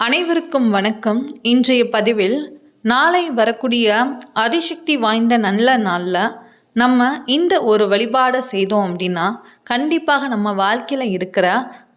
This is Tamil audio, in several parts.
அனைவருக்கும் வணக்கம். இன்றைய பதிவில் நாளை வரக்கூடிய அதிசக்தி வாய்ந்த நல்ல நாளில் நம்ம இந்த ஒரு வழிபாடை செய்தோம் அப்படின்னா கண்டிப்பாக நம்ம வாழ்க்கையில் இருக்கிற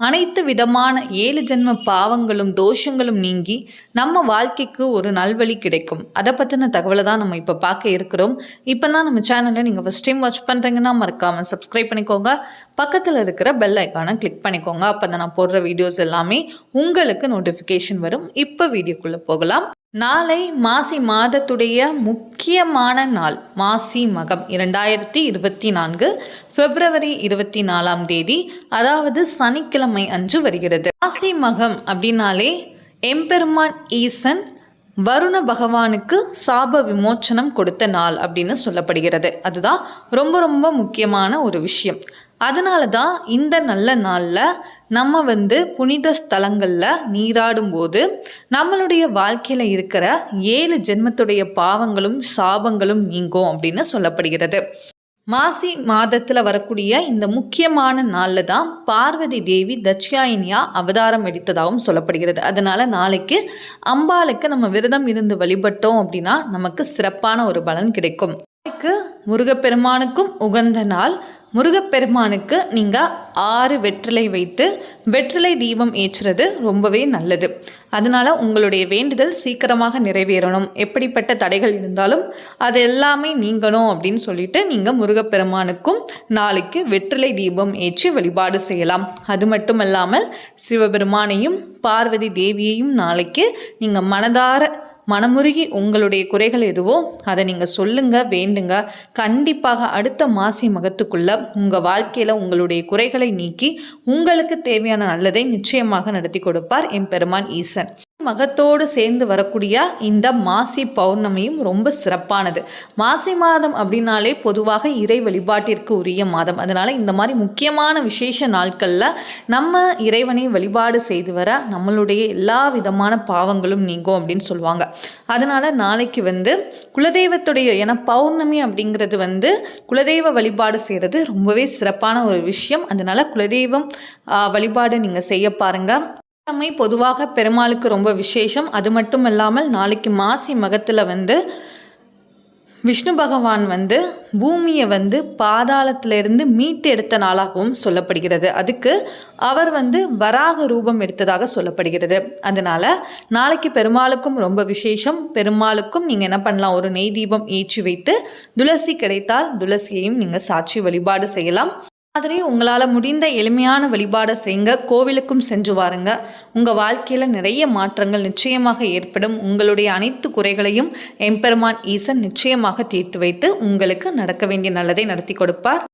அனைத்து விதமான 7 ஜென்ம பாவங்களும் தோஷங்களும் நீங்கி நம்ம வாழ்க்கைக்கு ஒரு நல்வழி கிடைக்கும். அதை பற்றின தகவலை தான் நம்ம இப்போ பார்க்க இருக்கிறோம். இப்போ தான் நம்ம சேனலை நீங்கள் ஃபஸ்ட் டைம் வாட்ச் பண்ணுறீங்கன்னா மறக்காமல் சப்ஸ்கிரைப் பண்ணிக்கோங்க. பக்கத்தில் இருக்கிற பெல் ஐக்கானை கிளிக் பண்ணிக்கோங்க. அப்போ தான் நான் போடுற வீடியோஸ் எல்லாமே உங்களுக்கு நோட்டிஃபிகேஷன் வரும். இப்போ வீடியோக்குள்ளே போகலாம். நாளை மாசி மாதத்துடைய முக்கியமான நாள் மாசி மகம் 2024 பிப்ரவரி 24ஆம் தேதி, அதாவது சனிக்கிழமை அன்று வருகிறது. மாசி மகம் அப்படின்னாலே எம்பெருமான் ஈசன் வருண பகவானுக்கு சாப விமோச்சனம் கொடுத்த நாள் அப்படின்னு சொல்லப்படுகிறது. அதுதான் ரொம்ப ரொம்ப முக்கியமான ஒரு விஷயம். அதனால தான் இந்த நல்ல நாளில் நம்ம புனித ஸ்தலங்களில் நீராடும் போது நம்மளுடைய வாழ்க்கையில் இருக்கிற 7 ஜென்மத்துடைய பாவங்களும் சாபங்களும் நீங்கும் அப்படின்னு சொல்லப்படுகிறது. மாசி மாதத்தில் வரக்கூடிய இந்த முக்கியமான நாளில் தான் பார்வதி தேவி தட்சாயினியா அவதாரம் எடுத்ததாகவும் சொல்லப்படுகிறது. அதனால் நாளைக்கு அம்பாளுக்கு நம்ம விரதம் இருந்து வழிபட்டோம் அப்படின்னா நமக்கு சிறப்பான ஒரு பலன் கிடைக்கும். நாளைக்கு முருகப்பெருமானுக்கும் உகந்த நாள். முருகப்பெருமானுக்கு நீங்கள் 6 வெற்றிலை வைத்து வெற்றிலை தீபம் ஏற்றுறது ரொம்பவே நல்லது. அதனால் உங்களுடைய வேண்டுதல் சீக்கிரமாக நிறைவேறணும், எப்படிப்பட்ட தடைகள் இருந்தாலும் அது எல்லாமே நீங்கணும் அப்படின்னு சொல்லிட்டு நீங்கள் முருகப்பெருமானுக்கும் நாளைக்கு வெற்றிலை தீபம் ஏற்றி வழிபாடு செய்யலாம். அது மட்டும் இல்லாமல் சிவபெருமானையும் பார்வதி தேவியையும் நாளைக்கு நீங்கள் மனமுருகி உங்களுடைய குறைகள் எதுவோ அதை நீங்கள் சொல்லுங்கள், வேண்டுங்க. கண்டிப்பாக அடுத்த மாசி மகத்துக்குள்ள உங்கள் வாழ்க்கையில் உங்களுடைய குறைகளை நீக்கி உங்களுக்கு தேவையான நல்லதை நிச்சயமாக நடத்தி கொடுப்பார் எம்பெருமான் ஈசன். மகத்தோடு சேர்ந்து வரக்கூடிய இந்த மாசி பௌர்ணமியும் ரொம்ப சிறப்பானது. மாசி மாதம் அப்படின்னாலே பொதுவாக இறை வழிபாட்டிற்கு உரிய மாதம். அதனால் இந்த மாதிரி முக்கியமான விசேஷ நாட்களில் நம்ம இறைவனை வழிபாடு செய்து வர நம்மளுடைய எல்லா விதமான பாவங்களும் நீங்கும் அப்படின்னு சொல்லுவாங்க. அதனால் நாளைக்கு குலதெய்வத்துடைய ஏன்னா பௌர்ணமி அப்படிங்கிறது குலதெய்வ வழிபாடு செய்கிறது ரொம்பவே சிறப்பான ஒரு விஷயம். அதனால் குலதெய்வம் வழிபாடு நீங்கள் செய்ய பாருங்கள். பொதுவாக பெருமாளுக்கு ரொம்ப விசேஷம். அது மட்டும் இல்லாமல் நாளைக்கு மாசி மகத்தில் விஷ்ணு பகவான் பூமியை பாதாளத்திலிருந்து மீட்டு எடுத்த நாளாகவும் சொல்லப்படுகிறது. அதுக்கு அவர் வராக ரூபம் எடுத்ததாக சொல்லப்படுகிறது. அதனால நாளைக்கு பெருமாளுக்கும் ரொம்ப விசேஷம். பெருமாளுக்கும் நீங்கள் என்ன பண்ணலாம், ஒரு நெய் தீபம் ஏற்றி வைத்து துளசி கிடைத்தால் துளசியையும் நீங்கள் சாட்சி வழிபாடு செய்யலாம். மாதிரி உங்களால் முடிந்த எளிமையான வழிபாடை செய்யுங்க. கோவிலுக்கும் சென்று வாருங்க. உங்கள் வாழ்க்கையில் நிறைய மாற்றங்கள் நிச்சயமாக ஏற்படும். உங்களுடைய அனைத்து குறைகளையும் எம்பெருமான் ஈசன் நிச்சயமாக தீர்த்து வைத்து உங்களுக்கு நடக்க வேண்டிய நல்லதை நடத்தி கொடுப்பார்.